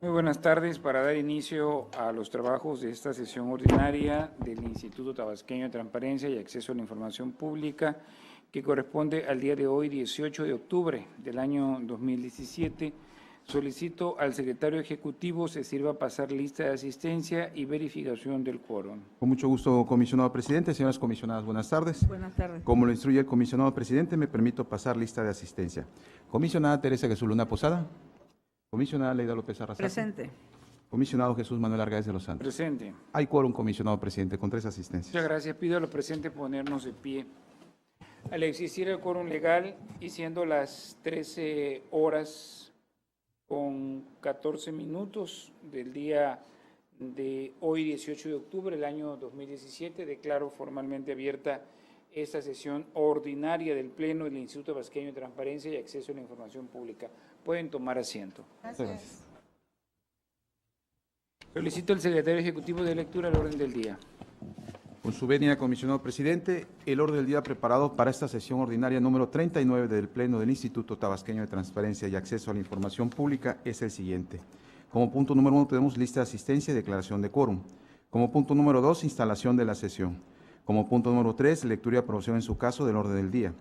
Muy buenas tardes. Para dar inicio a los trabajos de esta sesión ordinaria del Instituto Tabasqueño de Transparencia y Acceso a la Información Pública, que corresponde al día de hoy, 18 de octubre del año 2017, solicito al secretario ejecutivo se sirva pasar lista de asistencia y verificación del quórum. Con mucho gusto, comisionado presidente. Señoras comisionadas, buenas tardes. Buenas tardes. Como lo instruye el comisionado presidente, me permito pasar lista de asistencia. Comisionada Teresa Jesús Luna Posada. Comisionada Leida López Arrasate. Presente. Comisionado Jesús Manuel Argáez de los Santos. Presente. Hay quórum, comisionado presidente, con 3 asistencias. Muchas gracias. Pido a los presentes ponernos de pie. Al existir el quórum legal y siendo las 13 horas con 14 minutos del día de hoy, 18 de octubre del año 2017, declaro formalmente abierta esta sesión ordinaria del Pleno del Instituto Tabasqueño de Transparencia y Acceso a la Información Pública. Pueden tomar asiento. Gracias. Solicito al secretario ejecutivo de lectura el orden del día. Con su venia, comisionado presidente, el orden del día preparado para esta sesión ordinaria número 39 del Pleno del Instituto Tabasqueño de Transparencia y Acceso a la Información Pública es el siguiente. Como punto número 1 tenemos lista de asistencia y declaración de quórum. Como punto número 2, instalación de la sesión. Como punto número 3, lectura y aprobación en su caso del orden del día.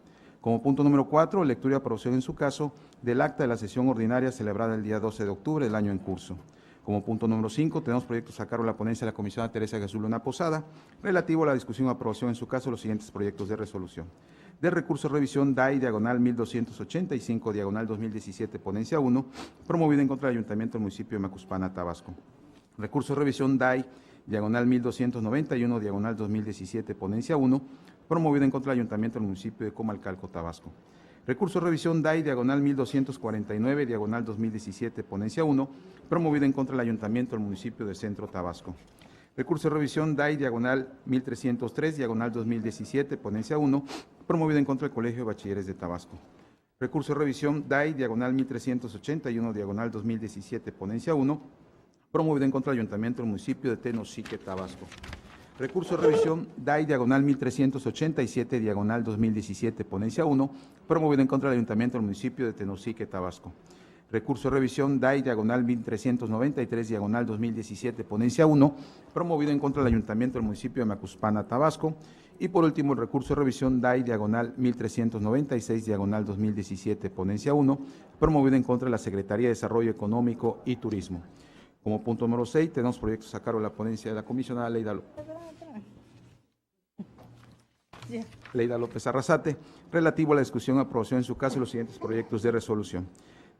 Como punto número 4, lectura y aprobación en su caso del acta de la sesión ordinaria celebrada el día 12 de octubre del año en curso. Como punto número 5, tenemos proyectos a cargo de la ponencia de la comisionada Teresa Jesús Luna Posada, relativo a la discusión y aprobación en su caso de los siguientes proyectos de resolución. Del recurso de revisión DAI, diagonal 1285, diagonal 2017, ponencia 1, promovida en contra del Ayuntamiento del municipio de Macuspana, Tabasco. Recurso de revisión DAI, diagonal 1291, diagonal 2017, ponencia 1, promovida en contra del Ayuntamiento del municipio de Comalcalco, Tabasco. Recurso de revisión DAI, diagonal 1249, diagonal 2017, ponencia 1, promovida en contra del Ayuntamiento del municipio de Centro, Tabasco. Recurso de revisión DAI, diagonal 1303, diagonal 2017, ponencia 1, promovida en contra del Colegio de Bachilleres de Tabasco. Recurso de revisión DAI, diagonal 1381, diagonal 2017, ponencia 1, promovida en contra del Ayuntamiento del municipio de Tenosique, Tabasco. Recurso de revisión DAI, diagonal 1387, diagonal 2017, ponencia 1, promovida en contra del Ayuntamiento del municipio de Tenosique, Tabasco. Recurso de revisión DAI, diagonal 1393, diagonal 2017, ponencia 1, promovido en contra del Ayuntamiento del municipio de Macuspana, Tabasco. Y por último, el recurso de revisión DAI, diagonal 1396, diagonal 2017, ponencia 1, promovido en contra de la Secretaría de Desarrollo Económico y Turismo. Como punto número 6, tenemos proyectos a cargo de la ponencia de la comisionada Leida López Arrasate, relativo a la discusión y aprobación en su caso de los siguientes proyectos de resolución.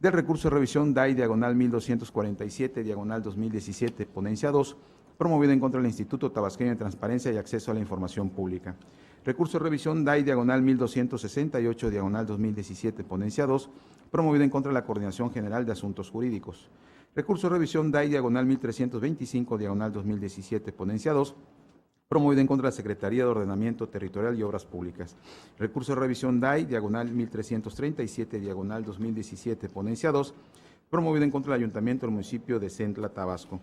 Del recurso de revisión DAI, diagonal 1247, diagonal 2017, ponencia 2, promovido en contra del Instituto Tabasqueño de Transparencia y Acceso a la Información Pública. Recurso de revisión DAI, diagonal 1268, diagonal 2017, ponencia 2, promovido en contra de la Coordinación General de Asuntos Jurídicos. Recurso de revisión DAI, diagonal 1325, diagonal 2017, ponencia 2, promovido en contra de la Secretaría de Ordenamiento Territorial y Obras Públicas. Recurso de revisión DAI, diagonal 1337, diagonal 2017, ponencia 2, promovido en contra del Ayuntamiento del municipio de Centla, Tabasco.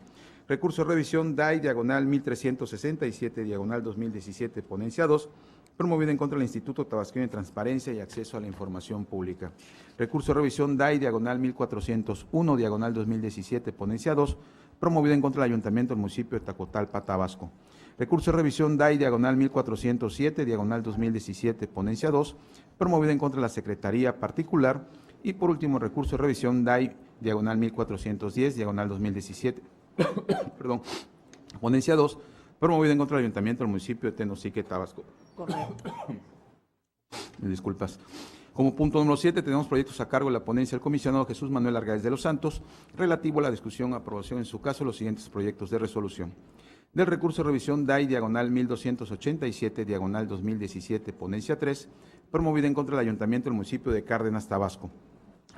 Recurso de revisión DAI, diagonal 1367, diagonal 2017, ponencia 2, promovido en contra del Instituto Tabasqueño de Transparencia y Acceso a la Información Pública. Recurso de revisión DAI, diagonal 1401, diagonal 2017, ponencia 2, promovido en contra del Ayuntamiento del municipio de Tacotalpa, Tabasco. Recurso de revisión DAI, diagonal 1407, diagonal 2017, ponencia 2, promovido en contra de la Secretaría Particular. Y por último, recurso de revisión DAI, diagonal 1410, diagonal 2017, perdón, ponencia 2, promovido en contra del Ayuntamiento del municipio de Tenosique, Tabasco. Correcto. Mil disculpas. Como punto número 7, tenemos proyectos a cargo de la ponencia del comisionado Jesús Manuel Argáez de los Santos, relativo a la discusión y aprobación en su caso de los siguientes proyectos de resolución. Del recurso de revisión DAI, diagonal 1287, diagonal 2017, ponencia 3, promovida en contra del Ayuntamiento del municipio de Cárdenas, Tabasco.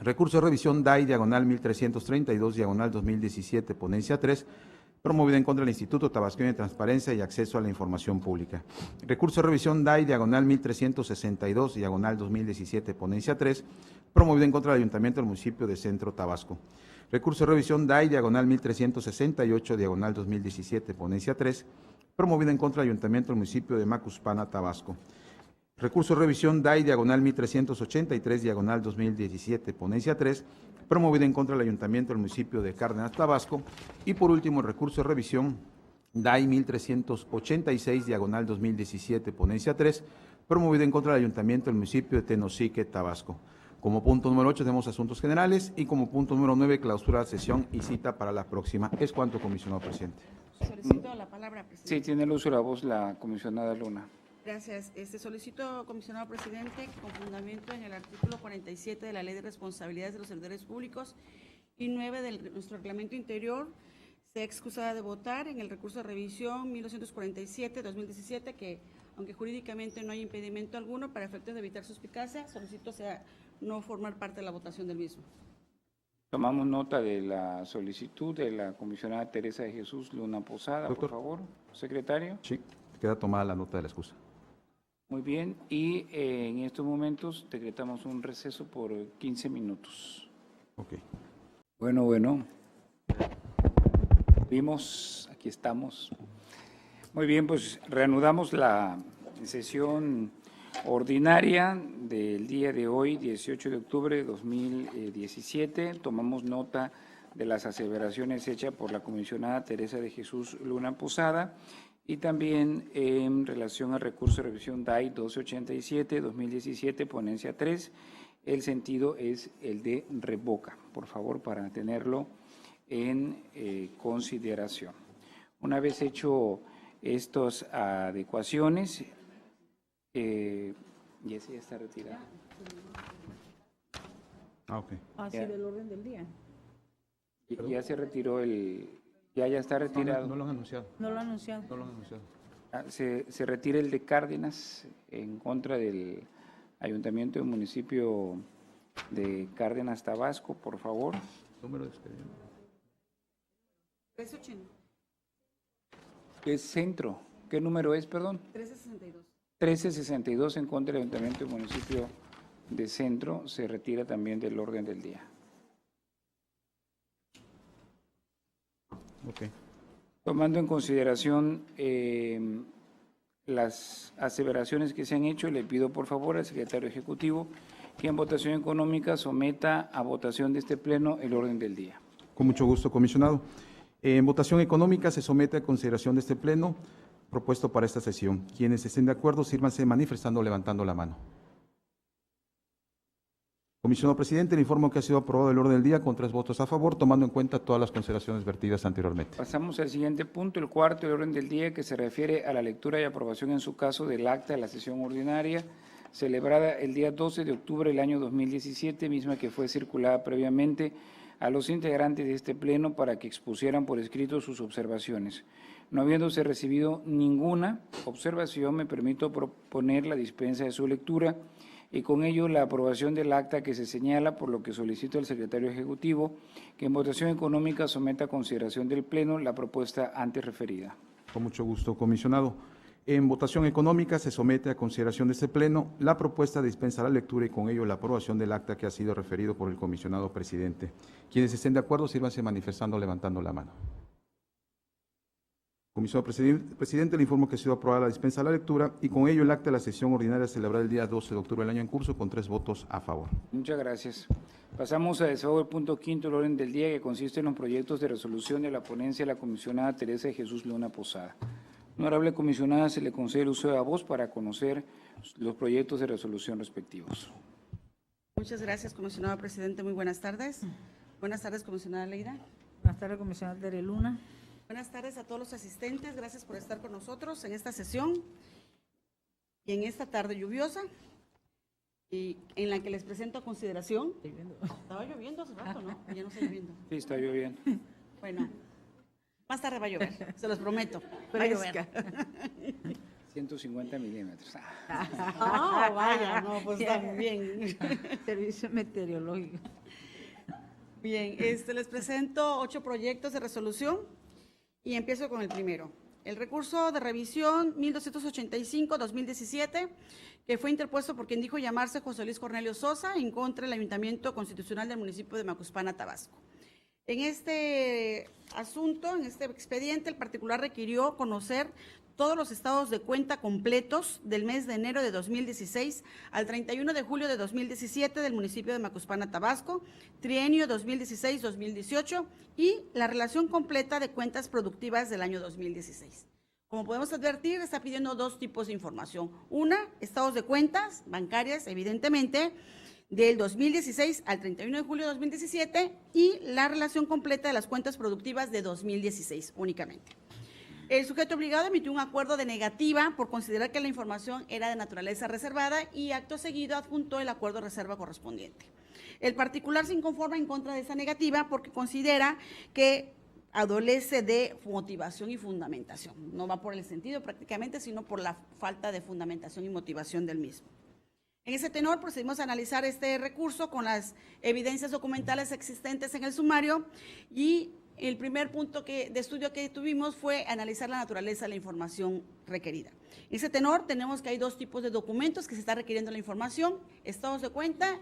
Recurso de revisión DAI, diagonal 1332, diagonal 2017, ponencia 3, promovida en contra del Instituto Tabasqueño de Transparencia y Acceso a la Información Pública. Recurso de revisión DAI, diagonal 1362, diagonal 2017, ponencia 3, promovida en contra del Ayuntamiento del municipio de Centro, Tabasco. Recurso de revisión DAI, diagonal 1368, diagonal 2017, ponencia 3, promovida en contra del Ayuntamiento del municipio de Macuspana, Tabasco. Recurso de revisión DAI diagonal 1383 diagonal 2017, ponencia 3, promovida en contra del Ayuntamiento del municipio de Cárdenas, Tabasco. Y por último, el recurso de revisión DAI 1386 diagonal 2017, ponencia 3, promovida en contra del Ayuntamiento del municipio de Tenosique, Tabasco. Como punto número 8 tenemos asuntos generales y como punto número 9 clausura de sesión y cita para la próxima. Es cuanto, comisionado presidente. Solicito la palabra, presidente. Sí, tiene el uso de la voz la comisionada Luna. Gracias. Solicito, comisionado presidente, que con fundamento en el artículo 47 de la Ley de Responsabilidades de los Servidores Públicos y 9 de nuestro reglamento interior, sea excusada de votar en el recurso de revisión 1247-2017, que aunque jurídicamente no hay impedimento alguno, para efectos de evitar suspicacia, solicito sea no formar parte de la votación del mismo. Tomamos nota de la solicitud de la comisionada Teresa de Jesús Luna Posada, Doctor. por favor, secretario. Sí, queda tomada la nota de la excusa. Muy bien, y en estos momentos decretamos un receso por 15 minutos. Ok. Bueno. Vimos, aquí estamos. Muy bien, pues reanudamos la sesión ordinaria del día de hoy, 18 de octubre de 2017. Tomamos nota de las aseveraciones hechas por la comisionada Teresa de Jesús Luna Posada y también en relación al recurso de revisión DAI 1287-2017, ponencia 3, el sentido es el de revoca, por favor, para tenerlo en consideración. Una vez hecho estas adecuaciones, y ese ya está retirado. Ah, ok. Así Ya. del orden del día. Ya se retiró ya está retirado. No lo han anunciado. No lo ha anunciado. No lo han anunciado. Se retira el de Cárdenas en contra del Ayuntamiento del municipio de Cárdenas, Tabasco, por favor. Número de expediente. 1380. ¿Qué es centro? ¿Qué número es, perdón? 1362. 1362 en contra del Ayuntamiento del municipio de Centro, se retira también del orden del día. Ok. Tomando en consideración las aseveraciones que se han hecho, le pido por favor al secretario ejecutivo que en votación económica someta a votación de este pleno el orden del día. Con mucho gusto, comisionado. En votación económica se somete a consideración de este pleno propuesto para esta sesión. Quienes estén de acuerdo, sírvanse manifestando o levantando la mano. Comisionado presidente, le informo que ha sido aprobado el orden del día con 3 votos a favor, tomando en cuenta todas las consideraciones vertidas anteriormente. Pasamos al siguiente punto, el cuarto del orden del día, que se refiere a la lectura y aprobación en su caso del acta de la sesión ordinaria celebrada el día 12 de octubre del año 2017, misma que fue circulada previamente a los integrantes de este pleno para que expusieran por escrito sus observaciones. No habiéndose recibido ninguna observación, me permito proponer la dispensa de su lectura y con ello la aprobación del acta que se señala, por lo que solicito al secretario ejecutivo que en votación económica someta a consideración del Pleno la propuesta antes referida. Con mucho gusto, comisionado. En votación económica se somete a consideración de este pleno la propuesta de dispensa a la lectura y con ello la aprobación del acta que ha sido referido por el comisionado presidente. Quienes estén de acuerdo, sírvanse manifestando o levantando la mano. Comisionado presidente, le informo que ha sido aprobada la dispensa a la lectura y con ello el acta de la sesión ordinaria celebrada el día 12 de octubre del año en curso con 3 votos a favor. Muchas gracias. Pasamos a desahogo el punto quinto del orden del día, que consiste en los proyectos de resolución de la ponencia de la comisionada Teresa de Jesús Luna Posada. Honorable comisionada, se le concede el uso de la voz para conocer los proyectos de resolución respectivos. Muchas gracias, comisionado presidente. Muy buenas tardes. Buenas tardes, comisionada Leida. Buenas tardes, comisionada Tere Luna. Buenas tardes a todos los asistentes. Gracias por estar con nosotros en esta sesión y en esta tarde lluviosa y en la que les presento a consideración. Estaba lloviendo hace rato, ¿no? Ya no está lloviendo. Sí, está lloviendo. Bueno, más tarde va a llover, se los prometo. Va a llover. 150 milímetros. Ah, vaya, no, pues está muy bien. Servicio meteorológico. Bien, les presento 8 proyectos de resolución y empiezo con el primero. El recurso de revisión 1285-2017, que fue interpuesto por quien dijo llamarse José Luis Cornelio Sosa en contra del Ayuntamiento Constitucional del municipio de Macuspana, Tabasco. En este asunto, en este expediente, el particular requirió conocer todos los estados de cuenta completos del mes de enero de 2016 al 31 de julio de 2017 del municipio de Macuspana, Tabasco, trienio 2016-2018 y la relación completa de cuentas productivas del año 2016. Como podemos advertir, está pidiendo dos tipos de información. Una, estados de cuentas bancarias, evidentemente, del 2016 al 31 de julio de 2017 y la relación completa de las cuentas productivas de 2016 únicamente. El sujeto obligado emitió un acuerdo de negativa por considerar que la información era de naturaleza reservada y acto seguido adjuntó el acuerdo de reserva correspondiente. El particular se inconforma en contra de esa negativa porque considera que adolece de motivación y fundamentación. No va por el sentido prácticamente, sino por la falta de fundamentación y motivación del mismo. En ese tenor procedimos a analizar este recurso con las evidencias documentales existentes en el sumario y el primer punto de estudio que tuvimos fue analizar la naturaleza de la información requerida. En ese tenor tenemos que hay dos tipos de documentos que se está requiriendo la información, estados de cuenta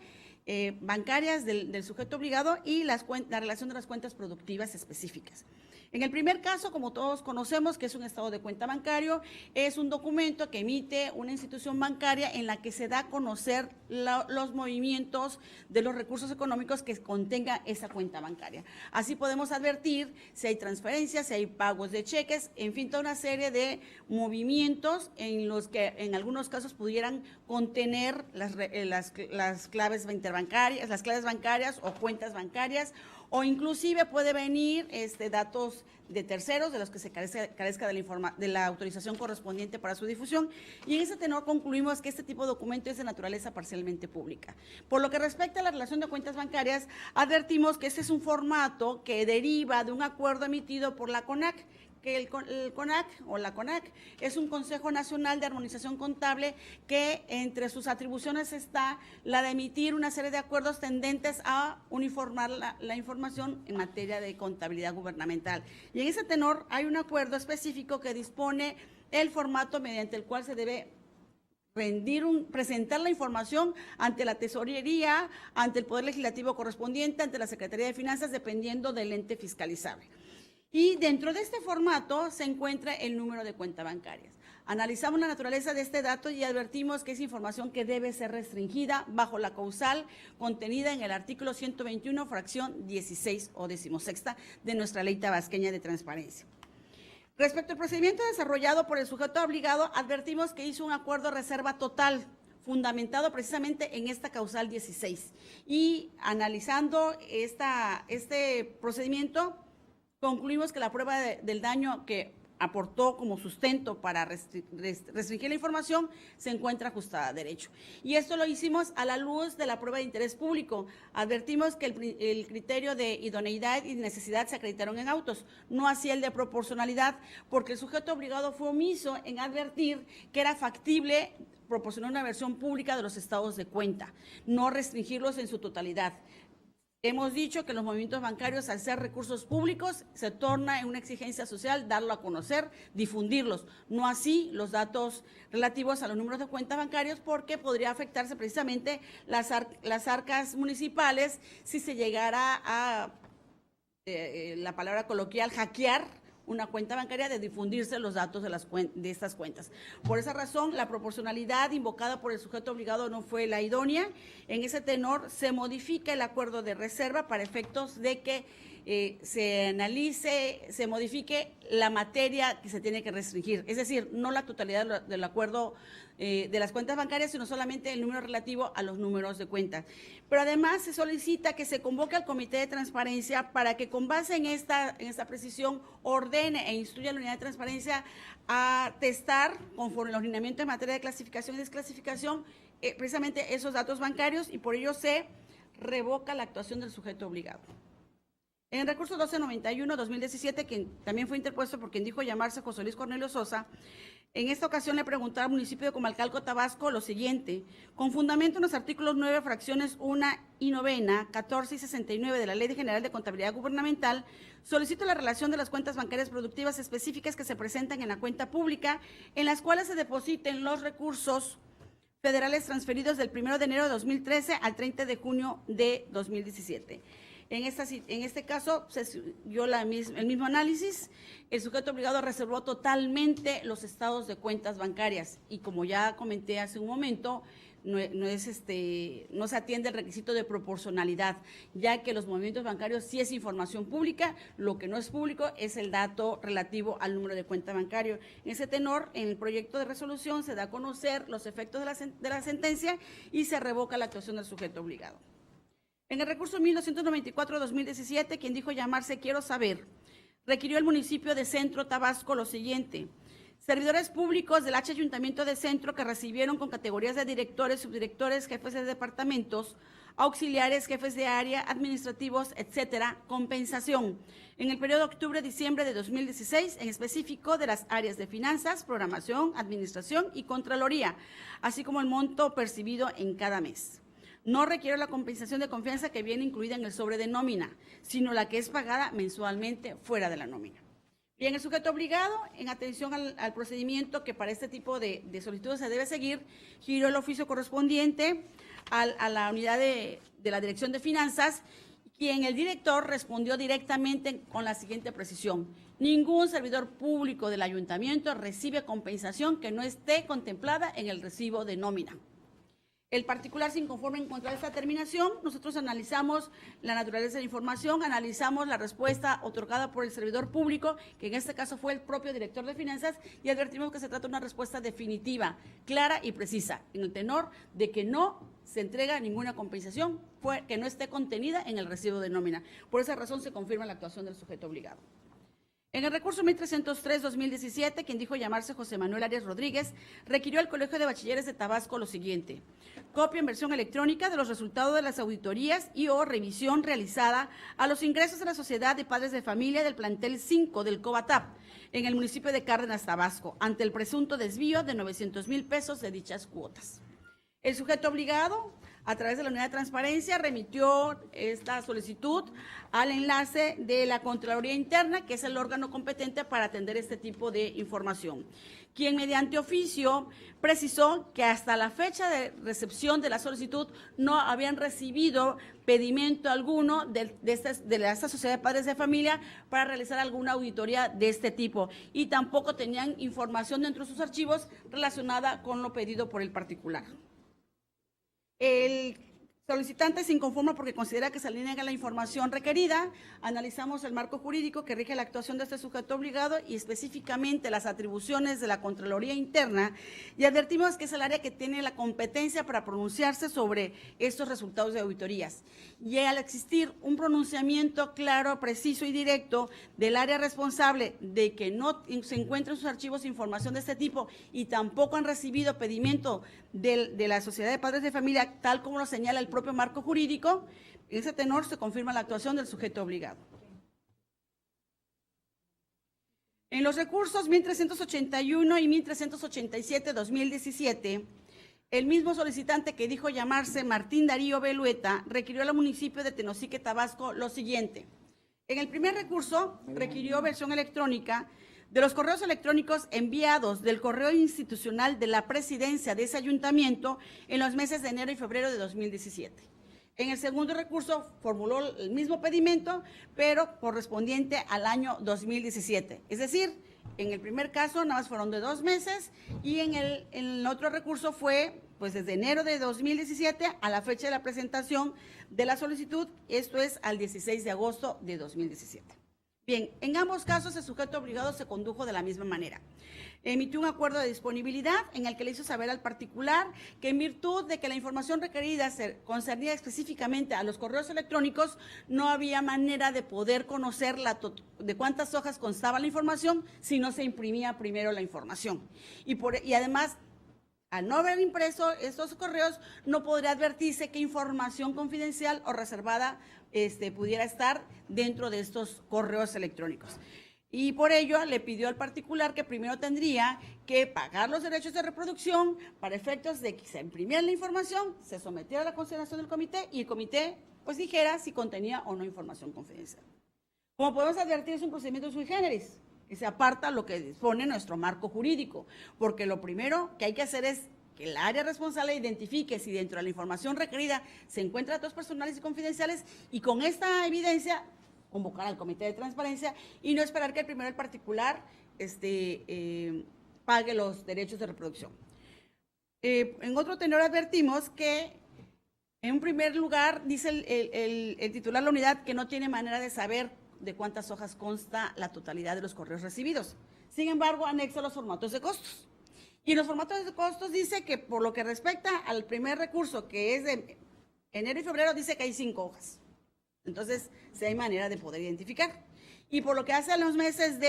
bancarias del sujeto obligado y la relación de las cuentas productivas específicas. En el primer caso, como todos conocemos, que es un estado de cuenta bancario, es un documento que emite una institución bancaria en la que se da a conocer los movimientos de los recursos económicos que contenga esa cuenta bancaria. Así podemos advertir si hay transferencias, si hay pagos de cheques, en fin, toda una serie de movimientos en los que en algunos casos pudieran contener las claves interbancarias, las claves bancarias o cuentas bancarias, o inclusive puede venir datos de terceros de los que se carezca de la autorización correspondiente para su difusión, y en ese tenor concluimos que este tipo de documento es de naturaleza parcialmente pública. Por lo que respecta a la relación de cuentas bancarias, advertimos que este es un formato que deriva de un acuerdo emitido por la CONAC, que el CONAC o la CONAC es un Consejo Nacional de Armonización Contable que entre sus atribuciones está la de emitir una serie de acuerdos tendentes a uniformar la información en materia de contabilidad gubernamental. Y en ese tenor hay un acuerdo específico que dispone el formato mediante el cual se debe presentar la información ante la Tesorería, ante el Poder Legislativo correspondiente, ante la Secretaría de Finanzas, dependiendo del ente fiscalizable. Y dentro de este formato se encuentra el número de cuenta bancarias. Analizamos la naturaleza de este dato y advertimos que es información que debe ser restringida bajo la causal contenida en el artículo 121, fracción 16 o 16ª de nuestra Ley Tabasqueña de Transparencia. Respecto al procedimiento desarrollado por el sujeto obligado, advertimos que hizo un acuerdo de reserva total, fundamentado precisamente en esta causal 16. Y analizando este procedimiento, concluimos que la prueba del daño que aportó como sustento para restringir la información se encuentra ajustada a derecho. Y esto lo hicimos a la luz de la prueba de interés público. Advertimos que el criterio de idoneidad y necesidad se acreditaron en autos, no así el de proporcionalidad, porque el sujeto obligado fue omiso en advertir que era factible proporcionar una versión pública de los estados de cuenta, no restringirlos en su totalidad. Hemos dicho que los movimientos bancarios, al ser recursos públicos, se torna en una exigencia social darlo a conocer, difundirlos, no así los datos relativos a los números de cuentas bancarios, porque podría afectarse precisamente las arcas municipales si se llegara a, la palabra coloquial, hackear una cuenta bancaria, de difundirse los datos de estas cuentas. Por esa razón, la proporcionalidad invocada por el sujeto obligado no fue la idónea. En ese tenor, se modifica el acuerdo de reserva para efectos de que se modifique la materia que se tiene que restringir, es decir, no la totalidad del acuerdo de las cuentas bancarias, sino solamente el número relativo a los números de cuentas. Pero además se solicita que se convoque al Comité de Transparencia para que, con base en esta precisión, ordene e instruya a la Unidad de Transparencia a testar, conforme los lineamientos en materia de clasificación y desclasificación, precisamente esos datos bancarios, y por ello se revoca la actuación del sujeto obligado. En el recurso 1291-2017, que también fue interpuesto por quien dijo llamarse José Luis Cornelio Sosa, en esta ocasión le preguntaba al municipio de Comalcalco, Tabasco, lo siguiente: con fundamento en los artículos 9, fracciones 1 y 9, 14 y 69 de la Ley General de Contabilidad Gubernamental, solicito la relación de las cuentas bancarias productivas específicas que se presentan en la cuenta pública, en las cuales se depositen los recursos federales transferidos del 1 de enero de 2013 al 30 de junio de 2017. En este caso, se dio el mismo análisis. El sujeto obligado reservó totalmente los estados de cuentas bancarias y, como ya comenté hace un momento, no se atiende el requisito de proporcionalidad, ya que los movimientos bancarios sí es información pública, lo que no es público es el dato relativo al número de cuenta bancario. En ese tenor, en el proyecto de resolución se da a conocer los efectos de la sentencia y se revoca la actuación del sujeto obligado. En el recurso 1294-2017, quien dijo llamarse Quiero Saber, requirió el municipio de Centro Tabasco lo siguiente: servidores públicos del H Ayuntamiento de Centro que recibieron con categorías de directores, subdirectores, jefes de departamentos, auxiliares, jefes de área, administrativos, etcétera, compensación en el periodo octubre-diciembre de 2016, en específico de las áreas de finanzas, programación, administración y contraloría, así como el monto percibido en cada mes. No requiere la compensación de confianza que viene incluida en el sobre de nómina, sino la que es pagada mensualmente fuera de la nómina. Bien, el sujeto obligado, en atención al procedimiento que para este tipo de solicitudes se debe seguir, giró el oficio correspondiente a la unidad de la Dirección de Finanzas, quien el director respondió directamente con la siguiente precisión: ningún servidor público del ayuntamiento recibe compensación que no esté contemplada en el recibo de nómina. El particular se inconforme en contra de esta determinación. Nosotros analizamos la naturaleza de la información, analizamos la respuesta otorgada por el servidor público, que en este caso fue el propio director de finanzas, y advertimos que se trata de una respuesta definitiva, clara y precisa, en el tenor de que no se entrega ninguna compensación que no esté contenida en el recibo de nómina. Por esa razón se confirma la actuación del sujeto obligado. En el recurso 1303-2017, quien dijo llamarse José Manuel Arias Rodríguez, requirió al Colegio de Bachilleres de Tabasco lo siguiente: copia en versión electrónica de los resultados de las auditorías y o revisión realizada a los ingresos de la Sociedad de Padres de Familia del plantel 5 del COBATAP en el municipio de Cárdenas, Tabasco, ante el presunto desvío de 900,000 pesos de dichas cuotas. El sujeto obligado, a través de la unidad de transparencia, remitió esta solicitud al enlace de la Contraloría Interna, que es el órgano competente para atender este tipo de información, quien mediante oficio precisó que hasta la fecha de recepción de la solicitud no habían recibido pedimento alguno de esta Sociedad de Padres de Familia para realizar alguna auditoría de este tipo, y tampoco tenían información dentro de sus archivos relacionada con lo pedido por el particular. El solicitante se inconforma porque considera que se niega la información requerida. Analizamos el marco jurídico que rige la actuación de este sujeto obligado y específicamente las atribuciones de la Contraloría Interna, y advertimos que es el área que tiene la competencia para pronunciarse sobre estos resultados de auditorías. Y al existir un pronunciamiento claro, preciso y directo del área responsable de que no se encuentra en sus archivos información de este tipo y tampoco han recibido pedimento de la Sociedad de Padres de Familia, tal como lo señala el propio marco jurídico, en ese tenor se confirma la actuación del sujeto obligado. En los recursos 1381 y 1387-2017, el mismo solicitante que dijo llamarse Martín Darío Belueta requirió al municipio de Tenosique, Tabasco, lo siguiente. En el primer recurso requirió versión electrónica de los correos electrónicos enviados del correo institucional de la presidencia de ese ayuntamiento en los meses de enero y febrero de 2017. En el segundo recurso formuló el mismo pedimento, pero correspondiente al año 2017. Es decir, en el primer caso nada más fueron de 2 meses y en el otro recurso fue pues desde enero de 2017 a la fecha de la presentación de la solicitud, esto es al 16 de agosto de 2017. Bien, en ambos casos el sujeto obligado se condujo de la misma manera. Emitió un acuerdo de disponibilidad en el que le hizo saber al particular que en virtud de que la información requerida se concernía específicamente a los correos electrónicos, no había manera de poder conocer de cuántas hojas constaba la información si no se imprimía primero la información. Y además, al no haber impreso estos correos, no podría advertirse qué información confidencial o reservada pudiera estar dentro de estos correos electrónicos. Y por ello le pidió al particular que primero tendría que pagar los derechos de reproducción para efectos de que se imprimiera la información, se sometiera a la consideración del comité y el comité pues dijera si contenía o no información confidencial. Como podemos advertir, es un procedimiento sui generis, que se aparta lo que dispone nuestro marco jurídico, porque lo primero que hay que hacer es que el área responsable identifique si dentro de la información requerida se encuentran datos personales y confidenciales, y con esta evidencia convocar al Comité de Transparencia y no esperar que el particular pague los derechos de reproducción. En otro tenor advertimos que, en un primer lugar, dice el titular de la unidad que no tiene manera de saber de cuántas hojas consta la totalidad de los correos recibidos. Sin embargo, anexo los formatos de costos. Y en los formatos de costos dice que, por lo que respecta al primer recurso, que es de enero y febrero, dice que hay 5 hojas. Entonces, sí hay manera de poder identificar. Y por lo que hace a los meses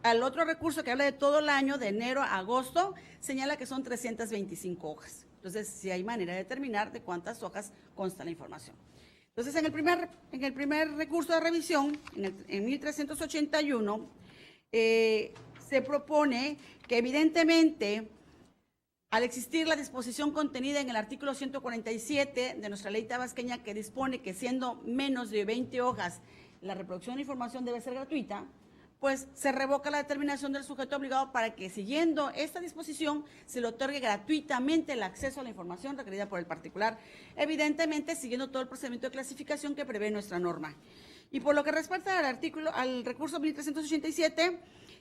al otro recurso que habla de todo el año, de enero a agosto, señala que son 325 hojas. Entonces, sí hay manera de determinar de cuántas hojas consta la información. Entonces, en el primer recurso de revisión, en 1381, se propone que evidentemente, al existir la disposición contenida en el artículo 147 de nuestra ley tabasqueña, que dispone que siendo menos de 20 hojas, la reproducción de información debe ser gratuita, pues se revoca la determinación del sujeto obligado para que, siguiendo esta disposición, se le otorgue gratuitamente el acceso a la información requerida por el particular, evidentemente siguiendo todo el procedimiento de clasificación que prevé nuestra norma. Y por lo que respecta al recurso 1387,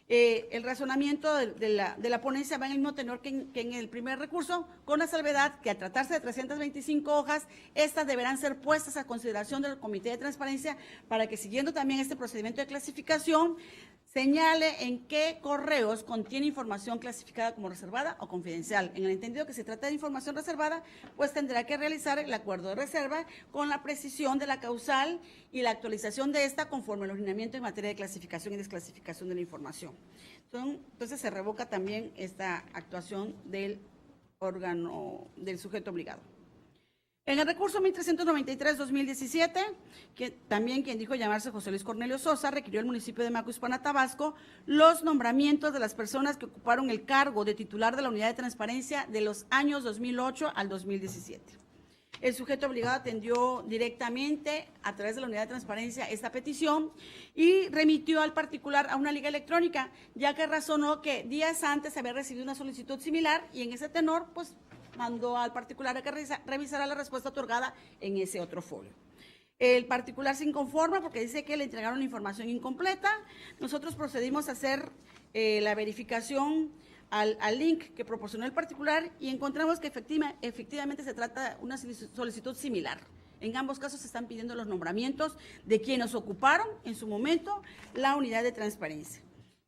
el razonamiento de la ponencia va en el mismo tenor que en el primer recurso, con la salvedad que, al tratarse de 325 hojas, estas deberán ser puestas a consideración del Comité de Transparencia para que, siguiendo también este procedimiento de clasificación, señale en qué correos contiene información clasificada como reservada o confidencial. En el entendido que se trata de información reservada, pues tendrá que realizar el acuerdo de reserva con la precisión de la causal y la actualización de esta conforme al ordenamiento en materia de clasificación y desclasificación de la información. Entonces se revoca también esta actuación del órgano, del sujeto obligado. En el recurso 1393-2017, que también quien dijo llamarse José Luis Cornelio Sosa, requirió el municipio de Macuispana, Tabasco, los nombramientos de las personas que ocuparon el cargo de titular de la unidad de transparencia de los años 2008 al 2017. El sujeto obligado atendió directamente a través de la unidad de transparencia esta petición y remitió al particular a una liga electrónica, ya que razonó que días antes había recibido una solicitud similar y en ese tenor, pues, mandó al particular a que revisara la respuesta otorgada en ese otro folio. El particular se inconforma porque dice que le entregaron la información incompleta. Nosotros procedimos a hacer la verificación al link que proporcionó el particular y encontramos que efectivamente se trata de una solicitud similar. En ambos casos se están pidiendo los nombramientos de quienes ocuparon en su momento la unidad de transparencia.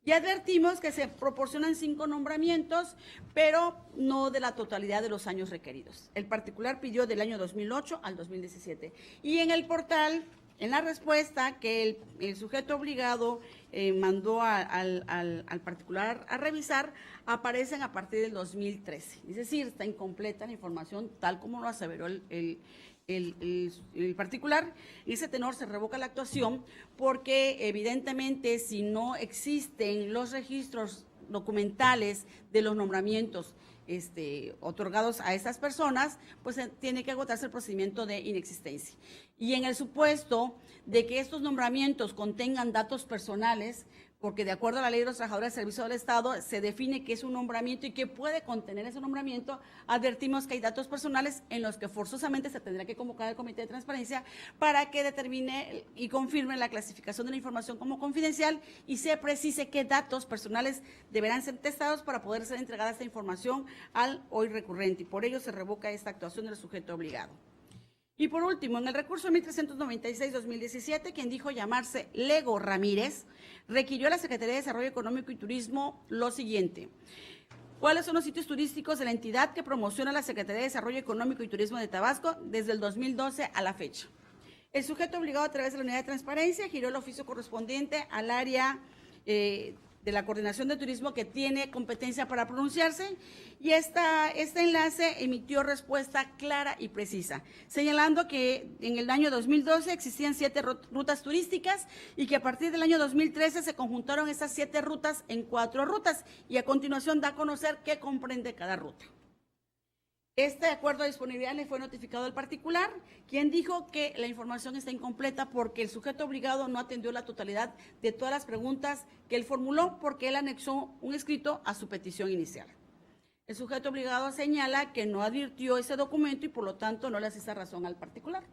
Ya advertimos que se proporcionan 5 nombramientos, pero no de la totalidad de los años requeridos. El particular pidió del año 2008 al 2017. Y en el portal, en la respuesta que el sujeto obligado mandó al particular a revisar, aparecen a partir del 2013. Es decir, está incompleta la información tal como lo aseveró el particular. En ese tenor se revoca la actuación porque evidentemente si no existen los registros documentales de los nombramientos otorgados a estas personas, pues tiene que agotarse el procedimiento de inexistencia. Y en el supuesto de que estos nombramientos contengan datos personales, porque de acuerdo a la Ley de los Trabajadores del Servicio del Estado se define qué es un nombramiento y qué puede contener ese nombramiento, advertimos que hay datos personales en los que forzosamente se tendrá que convocar al Comité de Transparencia para que determine y confirme la clasificación de la información como confidencial y se precise qué datos personales deberán ser testados para poder ser entregada esta información al hoy recurrente, y por ello se revoca esta actuación del sujeto obligado. Y por último, en el recurso 1396-2017, quien dijo llamarse Lego Ramírez, requirió a la Secretaría de Desarrollo Económico y Turismo lo siguiente: ¿cuáles son los sitios turísticos de la entidad que promociona la Secretaría de Desarrollo Económico y Turismo de Tabasco desde el 2012 a la fecha? El sujeto obligado, a través de la unidad de transparencia, giró el oficio correspondiente al área de la Coordinación de Turismo, que tiene competencia para pronunciarse, y este enlace emitió respuesta clara y precisa, señalando que en el año 2012 existían 7 rutas turísticas y que a partir del año 2013 se conjuntaron esas 7 rutas en 4 rutas, y a continuación da a conocer qué comprende cada ruta. Este acuerdo de disponibilidad le fue notificado al particular, quien dijo que la información está incompleta porque el sujeto obligado no atendió la totalidad de todas las preguntas que él formuló, porque él anexó un escrito a su petición inicial. El sujeto obligado señala que no advirtió ese documento y por lo tanto no le asiste razón al particular.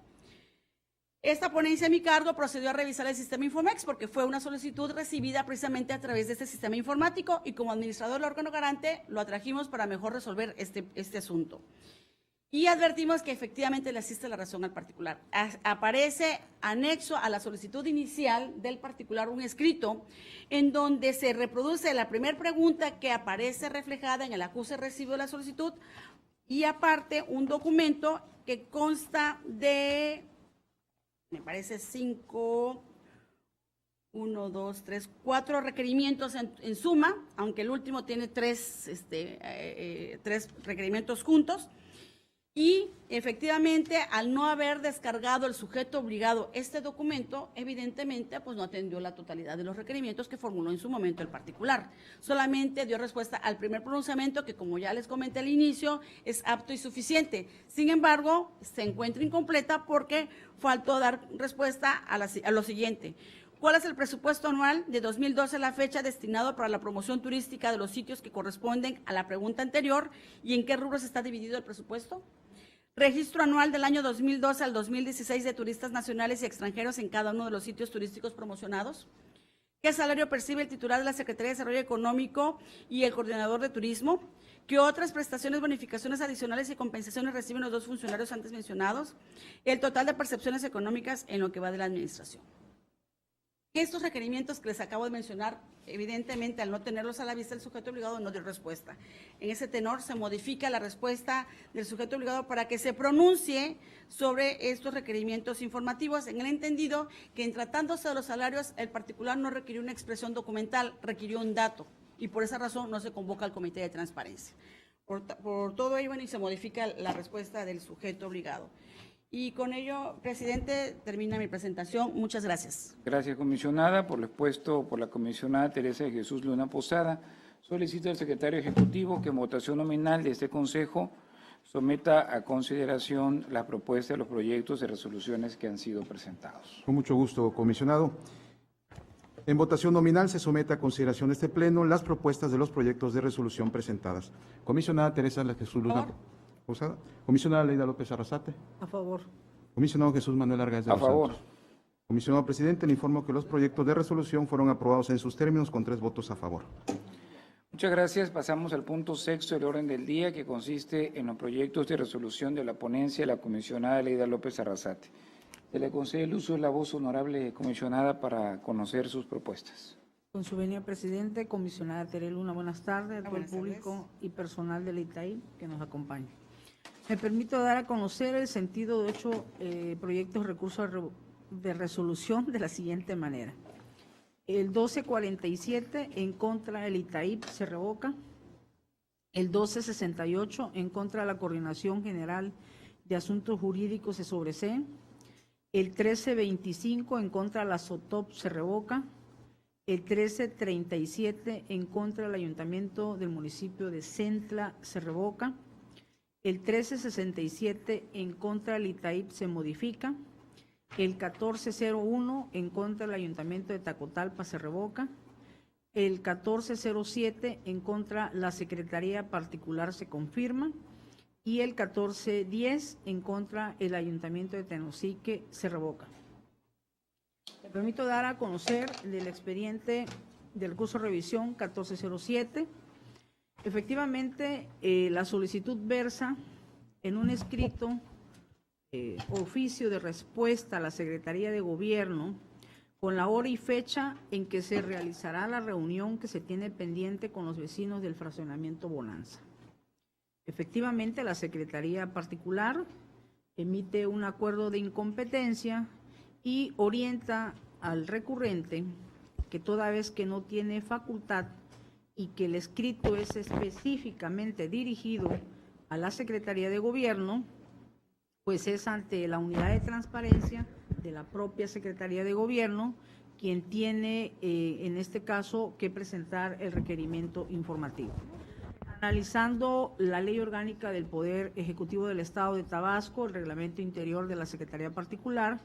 Esta ponencia a mi cargo procedió a revisar el sistema Infomex porque fue una solicitud recibida precisamente a través de este sistema informático y como administrador del órgano garante lo atrajimos para mejor resolver este asunto. Y advertimos que efectivamente le asiste la razón al particular. Aparece anexo a la solicitud inicial del particular un escrito en donde se reproduce la primera pregunta que aparece reflejada en el acuse recibo de la solicitud y aparte un documento que consta de, me parece 4 requerimientos en suma, aunque el último tiene tres requerimientos juntos. Y efectivamente, al no haber descargado el sujeto obligado este documento, evidentemente, pues no atendió la totalidad de los requerimientos que formuló en su momento el particular. Solamente dio respuesta al primer pronunciamiento, que como ya les comenté al inicio, es apto y suficiente. Sin embargo, se encuentra incompleta porque faltó dar respuesta a lo siguiente. ¿Cuál es el presupuesto anual de 2012 a la fecha destinado para la promoción turística de los sitios que corresponden a la pregunta anterior y en qué rubros está dividido el presupuesto? Registro anual del año 2012 al 2016 de turistas nacionales y extranjeros en cada uno de los sitios turísticos promocionados. ¿Qué salario percibe el titular de la Secretaría de Desarrollo Económico y el coordinador de turismo? ¿Qué otras prestaciones, bonificaciones adicionales y compensaciones reciben los dos funcionarios antes mencionados? El total de percepciones económicas en lo que va de la administración. Estos requerimientos que les acabo de mencionar, evidentemente, al no tenerlos a la vista, el sujeto obligado no dio respuesta. En ese tenor, se modifica la respuesta del sujeto obligado para que se pronuncie sobre estos requerimientos informativos, en el entendido que en tratándose de los salarios, el particular no requirió una expresión documental, requirió un dato, y por esa razón no se convoca al Comité de Transparencia. Por todo ello, bueno, y se modifica la respuesta del sujeto obligado. Y con ello, presidente, termina mi presentación. Muchas gracias. Gracias, comisionada. Por lo expuesto por la comisionada Teresa de Jesús Luna Posada, solicito al secretario ejecutivo que en votación nominal de este Consejo someta a consideración la propuesta de los proyectos de resoluciones que han sido presentados. Con mucho gusto, comisionado. En votación nominal se somete a consideración de este Pleno las propuestas de los proyectos de resolución presentadas. Comisionada Teresa de Jesús Luna Posada. Comisionada Leida López Arrasate. A favor. Comisionado Jesús Manuel Argáez de A los favor. Santos. Comisionado presidente, le informo que los proyectos de resolución fueron aprobados en sus términos con 3 votos a favor. Muchas gracias. Pasamos al punto 6 del orden del día, que consiste en los proyectos de resolución de la ponencia de la comisionada Leida López Arrasate. Se le concede el uso de la voz, honorable comisionada, para conocer sus propuestas. Con su venia, presidente, comisionada Tere Luna, buenas tardes a todo el Buenas tardes. público y personal del ITAI que nos acompaña. Me permito dar a conocer el sentido de 8 proyectos de recursos de resolución de la siguiente manera. El 1247 en contra del ITAIP se revoca. El 1268 en contra de la Coordinación General de Asuntos Jurídicos se sobreseen. El 1325 en contra de la SOTOP se revoca. El 1337 en contra del Ayuntamiento del municipio de Centla se revoca. El 1367 en contra del ITAIP se modifica. El 1401 en contra del Ayuntamiento de Tacotalpa se revoca. El 1407 en contra la Secretaría Particular se confirma. Y el 1410 en contra el Ayuntamiento de Tenosique se revoca. Me permito dar a conocer del expediente del recurso de revisión 1407. Efectivamente, la solicitud versa en un escrito oficio de respuesta a la Secretaría de Gobierno con la hora y fecha en que se realizará la reunión que se tiene pendiente con los vecinos del fraccionamiento Bonanza. Efectivamente, la Secretaría Particular emite un acuerdo de incompetencia y orienta al recurrente que toda vez que no tiene facultad y que el escrito es específicamente dirigido a la Secretaría de Gobierno, pues es ante la unidad de transparencia de la propia Secretaría de Gobierno quien tiene, en este caso, que presentar el requerimiento informativo. Analizando la Ley Orgánica del Poder Ejecutivo del Estado de Tabasco, el Reglamento Interior de la Secretaría Particular,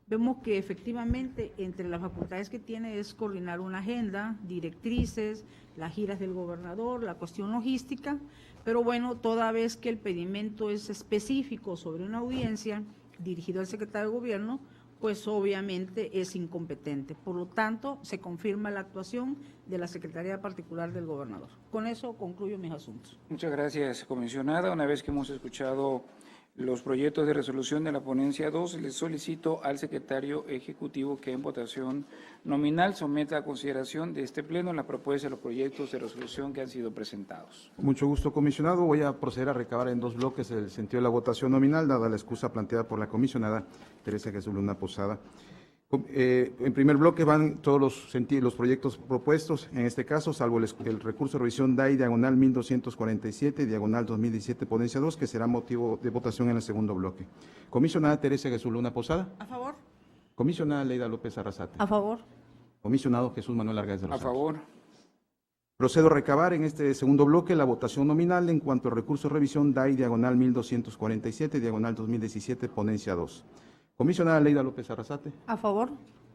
vemos que efectivamente entre las facultades que tiene es coordinar una agenda, directrices, las giras del gobernador, la cuestión logística, pero bueno, toda vez que el pedimento es específico sobre una audiencia dirigido al secretario de Gobierno, pues obviamente es incompetente. Por lo tanto, se confirma la actuación de la Secretaría Particular del Gobernador. Con eso concluyo mis asuntos. Muchas gracias, comisionada. Una vez que hemos escuchado los proyectos de resolución de la ponencia 2, le solicito al secretario ejecutivo que en votación nominal someta a consideración de este pleno la propuesta de los proyectos de resolución que han sido presentados. Con mucho gusto, comisionado. Voy a proceder a recabar en dos bloques el sentido de la votación nominal, dada la excusa planteada por la comisionada Teresa Jesús Luna Posada. En primer bloque van todos los proyectos propuestos, en este caso, salvo el recurso de revisión DAI diagonal 1247, diagonal 2017, ponencia 2, que será motivo de votación en el segundo bloque. Comisionada Teresa Jesús Luna Posada. A favor. Comisionada Leida López Arrasate. A favor. Comisionado Jesús Manuel Argáez de los A Santos. favor. Procedo a recabar en este segundo bloque la votación nominal en cuanto al recurso de revisión DAI diagonal 1247, diagonal 2017, ponencia 2. Comisionada Leida López Arrasate. A favor.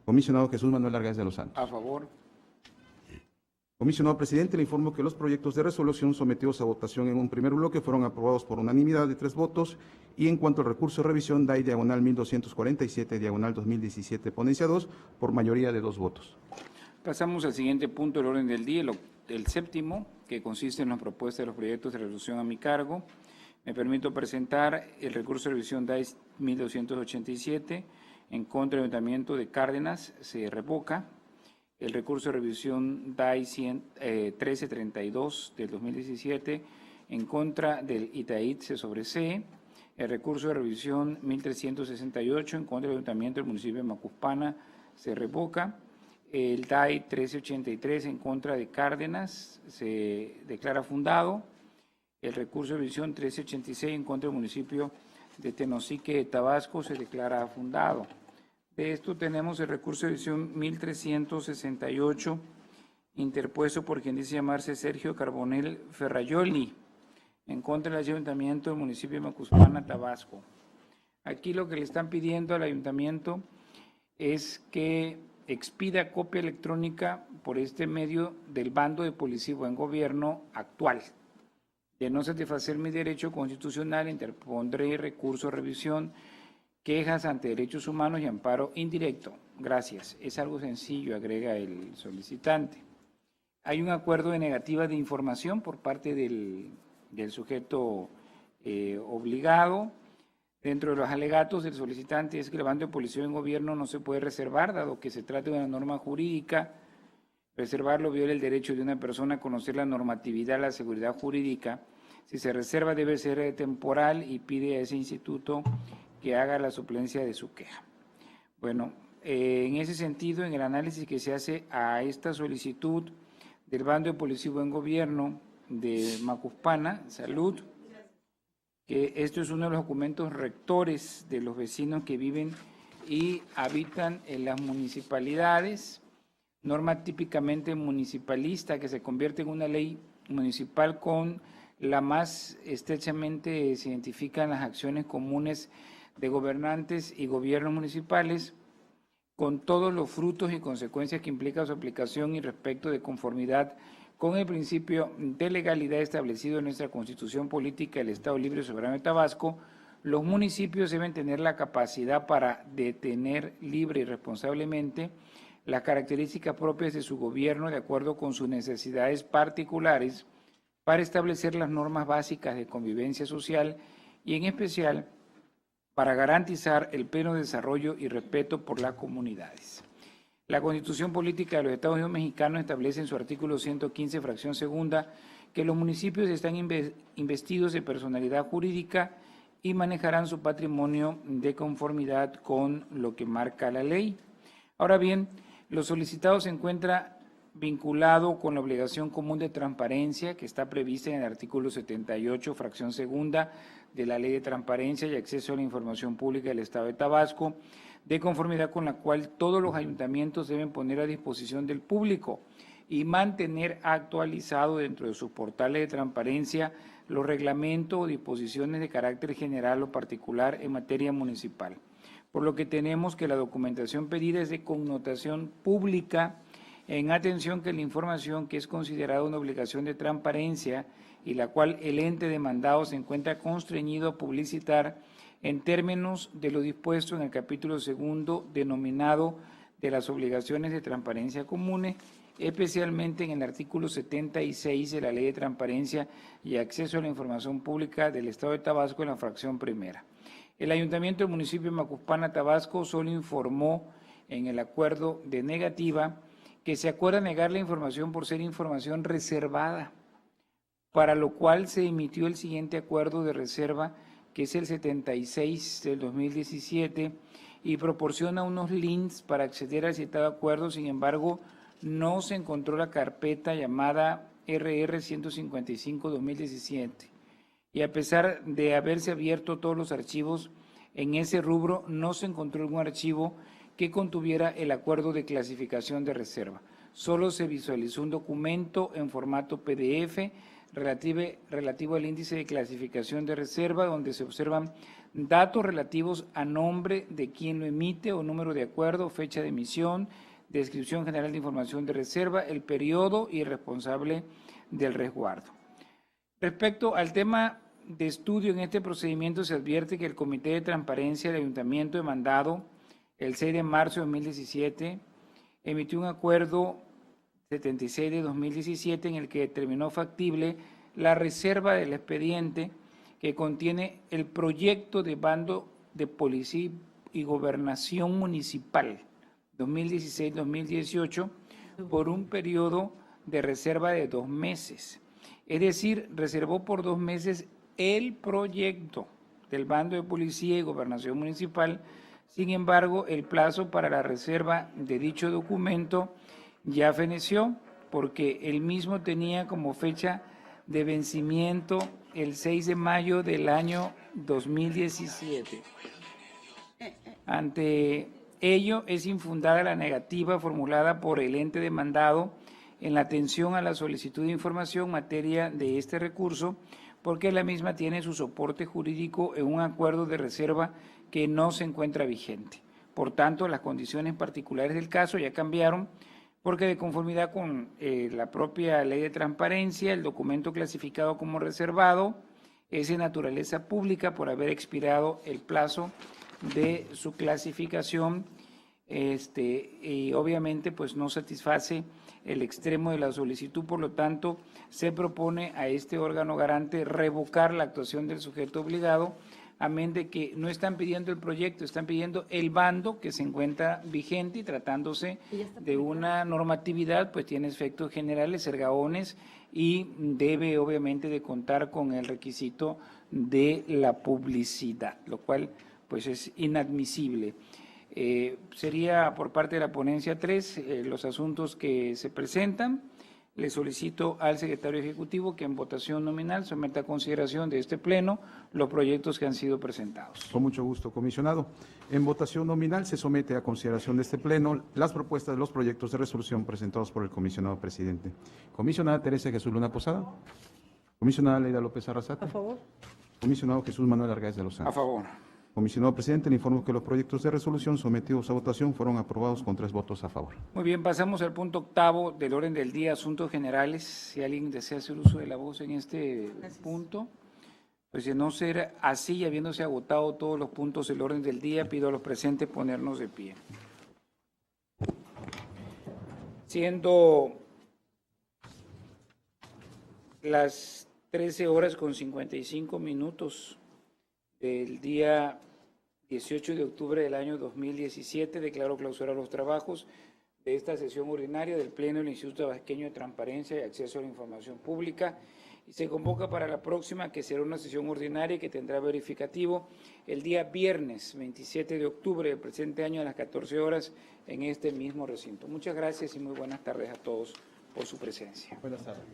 Comisionado Jesús Manuel Argáez de los Santos. A favor. Comisionado presidente, le informo que los proyectos de resolución sometidos a votación en un primer bloque fueron aprobados por unanimidad de 3 votos y en cuanto al recurso de revisión DAI diagonal 1247, diagonal 2017, ponencia 2, por mayoría de 2 votos. Pasamos al siguiente punto del orden del día, el séptimo, que consiste en la propuesta de los proyectos de resolución a mi cargo. Me permito presentar el recurso de revisión DAI 1287 en contra del Ayuntamiento de Cárdenas, se revoca. El recurso de revisión DAI 1332 del 2017 en contra del ITAIT se sobresee. El recurso de revisión 1368 en contra del Ayuntamiento del municipio de Macuspana se revoca. El DAI 1383 en contra de Cárdenas se declara fundado. El recurso de revisión 1386 en contra del municipio de Tenosique, Tabasco, se declara fundado. De esto tenemos el recurso de revisión 1368, interpuesto por quien dice llamarse Sergio Carbonell Ferrayoli, en contra del ayuntamiento del municipio de Macuspana, Tabasco. Aquí lo que le están pidiendo al ayuntamiento es que expida copia electrónica por este medio del bando de Policía y Buen Gobierno actual. De no satisfacer mi derecho constitucional, interpondré recurso de revisión, quejas ante derechos humanos y amparo indirecto. Gracias. Es algo sencillo, agrega el solicitante. Hay un acuerdo de negativa de información por parte del sujeto obligado. Dentro de los alegatos del solicitante es que el bando de Policía y Buen Gobierno no se puede reservar, dado que se trata de una norma jurídica. Reservarlo viola el derecho de una persona a conocer la normatividad, la seguridad jurídica. Si se reserva debe ser temporal y pide a ese instituto que haga la suplencia de su queja. Bueno, en ese sentido, en el análisis que se hace a esta solicitud del bando de Policía y Buen Gobierno de Macuspana, Salud, que esto es uno de los documentos rectores de los vecinos que viven y habitan en las municipalidades, norma típicamente municipalista que se convierte en una ley municipal con la más estrechamente se identifican las acciones comunes de gobernantes y gobiernos municipales, con todos los frutos y consecuencias que implica su aplicación y respecto de conformidad con el principio de legalidad establecido en nuestra Constitución Política del Estado Libre y Soberano de Tabasco. Los municipios deben tener la capacidad para detener libre y responsablemente las características propias de su gobierno de acuerdo con sus necesidades particulares para establecer las normas básicas de convivencia social y en especial para garantizar el pleno desarrollo y respeto por las comunidades. La Constitución Política de los Estados Unidos Mexicanos establece en su artículo 115, fracción segunda, que los municipios están investidos de personalidad jurídica y manejarán su patrimonio de conformidad con lo que marca la ley. Ahora bien, lo solicitado se encuentra vinculado con la obligación común de transparencia que está prevista en el artículo 78, fracción segunda de la Ley de Transparencia y Acceso a la Información Pública del Estado de Tabasco, de conformidad con la cual todos los ayuntamientos deben poner a disposición del público y mantener actualizado dentro de sus portales de transparencia los reglamentos o disposiciones de carácter general o particular en materia municipal. por lo que tenemos que la documentación pedida es de connotación pública, en atención que la información que es considerada una obligación de transparencia y la cual el ente demandado se encuentra constreñido a publicitar en términos de lo dispuesto en el capítulo segundo denominado de las obligaciones de transparencia comunes, especialmente en el artículo 76 de la Ley de Transparencia y Acceso a la Información Pública del Estado de Tabasco en la fracción primera. El Ayuntamiento del municipio de Macuspana, Tabasco, solo informó en el acuerdo de negativa que se acuerda negar la información por ser información reservada, para lo cual se emitió el siguiente acuerdo de reserva, que es el 76 del 2017, y proporciona unos links para acceder al citado acuerdo. Sin embargo, no se encontró la carpeta llamada RR 155-2017. Y a pesar de haberse abierto todos los archivos en ese rubro, no se encontró algún archivo que contuviera el acuerdo de clasificación de reserva. Solo se visualizó un documento en formato PDF relativo al índice de clasificación de reserva, donde se observan datos relativos a nombre de quien lo emite o número de acuerdo, fecha de emisión, descripción general de información de reserva, el periodo y el responsable del resguardo. Respecto al tema de estudio en este procedimiento, se advierte que el Comité de Transparencia del Ayuntamiento demandado el 6 de marzo de 2017 emitió un acuerdo 76 de 2017 en el que determinó factible la reserva del expediente que contiene el proyecto de bando de policía y gobernación municipal 2016-2018 por un periodo de reserva de 2 meses. Es decir, reservó por 2 meses el proyecto del bando de policía y gobernación municipal. Sin embargo, el plazo para la reserva de dicho documento ya feneció, porque el mismo tenía como fecha de vencimiento el 6 de mayo del año 2017. Ante ello, es infundada la negativa formulada por el ente demandado en la atención a la solicitud de información en materia de este recurso, porque la misma tiene su soporte jurídico en un acuerdo de reserva que no se encuentra vigente. Por tanto, las condiciones particulares del caso ya cambiaron, porque de conformidad con la propia Ley de Transparencia, el documento clasificado como reservado es de naturaleza pública por haber expirado el plazo de su clasificación, y obviamente pues no satisface el extremo de la solicitud. Por lo tanto, se propone a este órgano garante revocar la actuación del sujeto obligado, amén de que no están pidiendo el proyecto, están pidiendo el bando que se encuentra vigente, y tratándose de una normatividad, pues tiene efectos generales, ergaones, y debe obviamente de contar con el requisito de la publicidad, lo cual pues es inadmisible. Sería por parte de la ponencia 3 los asuntos que se presentan. Le solicito al secretario ejecutivo que en votación nominal someta a consideración de este pleno los proyectos que han sido presentados. Con mucho gusto, comisionado. En votación nominal se somete a consideración de este pleno las propuestas de los proyectos de resolución presentados por el comisionado presidente. Comisionada Teresa Jesús Luna Posada. Comisionada Leida López Arrasate. A favor. Comisionado Jesús Manuel Argáez de los Santos. A favor. Comisionado presidente, le informo que los proyectos de resolución sometidos a votación fueron aprobados con 3 votos a favor. Muy bien, pasamos al punto 8º del orden del día, asuntos generales. Si alguien desea hacer uso de la voz en este punto, pues de no ser así y habiéndose agotado todos los puntos del orden del día, pido a los presentes ponernos de pie. Siendo las 13:55 del día 18 de octubre del año 2017, declaro clausura los trabajos de esta sesión ordinaria del Pleno del Instituto Tabasqueño de Transparencia y Acceso a la Información Pública, y se convoca para la próxima, que será una sesión ordinaria que tendrá verificativo el día viernes 27 de octubre del presente año a las 14 horas en este mismo recinto. Muchas gracias y muy buenas tardes a todos por su presencia. Buenas tardes.